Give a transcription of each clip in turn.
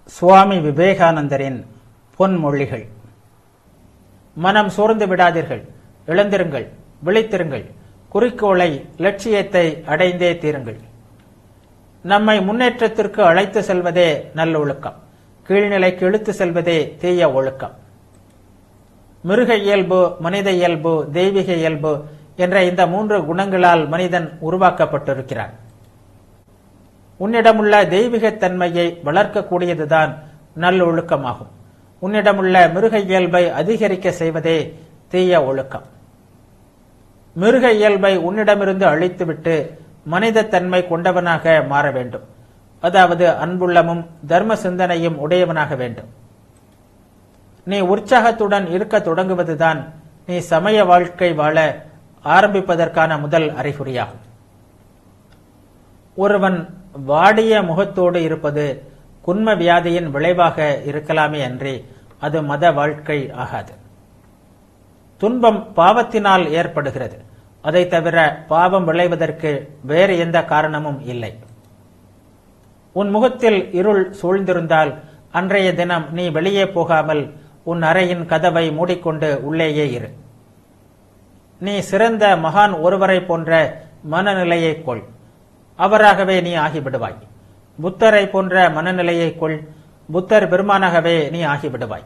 சுவாமி விவேகானந்தரின் பொன்மொழிகள். மனம் சோர்ந்து விடாதீர்கள், எழுந்திருங்கள், விழித்திருங்கள், குறிக்கோளை, லட்சியத்தை அடைந்தே தீருங்கள். நம்மை முன்னேற்றத்திற்கு அழைத்து செல்வதே நல்லொழுக்கம், கீழ்நிலைக்கு இழுத்து செல்வதே தீய ஒழுக்கம். மிருக இயல்பு, மனித இயல்பு, தெய்வீக இயல்பு என்ற இந்த 3 குணங்களால் மனிதன் உருவாக்கப்பட்டிருக்கிறான். உன்னிடமுள்ள தெய்வீகத்தன்மையை வளர்க்கக்கூடியதுதான் நல்லொழுக்கமாகும். உன்னிடமுள்ள மிருக இயல்பை அதிகரிக்க செய்வதே தீய ஒழுக்கம். மிருக இயல்பை உன்னிடமிருந்து அழித்துவிட்டு மனிதத்தன்மை கொண்டவனாக மாற வேண்டும். அதாவது அன்புள்ளமும் தர்ம சிந்தனையும் உடையவனாக வேண்டும். நீ உற்சாகத்துடன் இருக்க தொடங்குவதுதான் நீ சமய வாழ்க்கை வாழ ஆரம்பிப்பதற்கான முதல் அறிகுறியாகும். ஒருவன் வாடிய முகத்தோடு இருப்பது குன்ம வியாதியின் விளைவாக இருக்கலாமே அன்றி அது மத வாழ்க்கை ஆகாது. துன்பம் பாவத்தினால் ஏற்படுகிறது. அதை தவிர பாவம் விளைவதற்கு வேறு எந்த காரணமும் இல்லை. உன் முகத்தில் இருள் சூழ்ந்திருந்தால் அன்றைய தினம் நீ வெளியே போகாமல் உன் அறையின் கதவை மூடிக்கொண்டு உள்ளேயே இரு. நீ சிறந்த மகான் ஒருவரை போன்ற மனநிலையை கொள், அவராகவே நீ ஆகிவிடுவாய். புத்தரை போன்ற மனநிலையை கொள், புத்தர் பெருமானாகவே நீ ஆகிவிடுவாய்.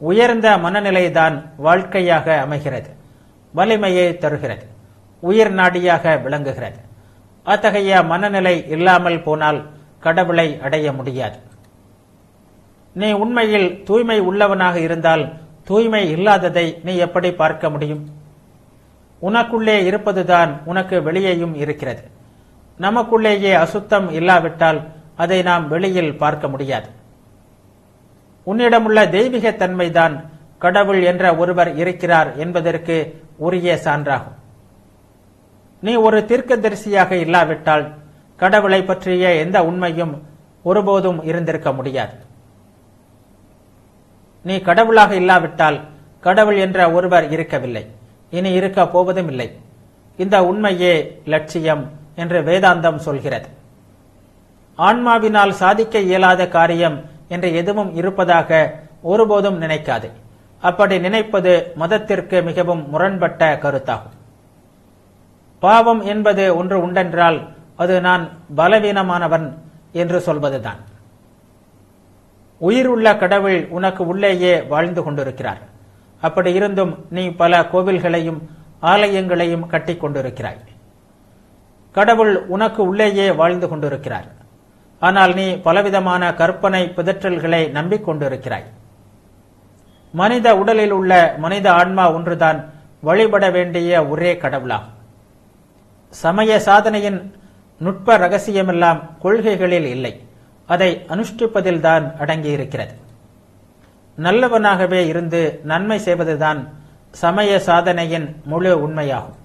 உயர்ந்த மனநிலைதான் வாழ்க்கையாக அமைகிறது, வலிமையை தருகிறது, உயிர் நாடியாக விளங்குகிறது. அத்தகைய மனநிலை இல்லாமல் போனால் கடவுளை அடைய முடியாது. நீ உண்மையில் தூய்மை உள்ளவனாக இருந்தால் தூய்மை இல்லாததை நீ எப்படி பார்க்க முடியும்? உனக்குள்ளே இருப்பதுதான் உனக்கு வெளியேயும் இருக்கிறது. நமக்குள்ளேயே அசுத்தம் இல்லாவிட்டால் அதை நாம் வெளியில் பார்க்க முடியாது. உன்னிடமுள்ள தெய்வீகத்தன்மைதான் கடவுள் என்ற ஒருவர் இருக்கிறார் என்பதற்கு உரிய சான்றாகும். நீ ஒரு தீர்க்கதரிசியாக இல்லாவிட்டால் கடவுளை பற்றிய எந்த உண்மையும் ஒருபோதும் இருந்திருக்க முடியாது. நீ கடவுளாக இல்லாவிட்டால் கடவுள் என்ற ஒருவர் இருக்கவில்லை, இனி இருக்க போவதும் இல்லை. இந்த உண்மையே லட்சியம் என்று வேதாந்தம் சொல்கிறது. ஆன்மாவினால் சாதிக்க இயலாத காரியம் என்று எதுவும் இருப்பதாக ஒருபோதும் நினைக்காதே. அப்படி நினைப்பது மதத்திற்கு மிகவும் முரண்பட்ட கருத்தாகும். பாவம் என்பது ஒன்று உண்டென்றால் அது நான் பலவீனமானவன் என்று சொல்வதுதான். உயிர் உள்ள கடவுள் உனக்கு உள்ளேயே வாழ்ந்து கொண்டிருக்கிறார். அப்படி இருந்தும் நீ பல கோவில்களையும் ஆலயங்களையும் கட்டி கொண்டிருக்கிறாய். கடவுள் உனக்கு உள்ளேயே வாழ்ந்து கொண்டிருக்கிறார். ஆனால் நீ பலவிதமான கற்பனை பிதற்றல்களை நம்பிக்கொண்டிருக்கிறாய். மனித உடலில் உள்ள மனித ஆன்மா ஒன்றுதான் வழிபட வேண்டிய ஒரே கடவுளாகும். சமய சாதனையின் நுட்ப ரகசியமெல்லாம் கொள்கைகளில் இல்லை, அதை அனுஷ்டிப்பதில்தான் அடங்கியிருக்கிறது. நல்லவனாகவே இருந்து நன்மை செய்வதுதான் சமய சாதனையின் முழு உண்மையாகும்.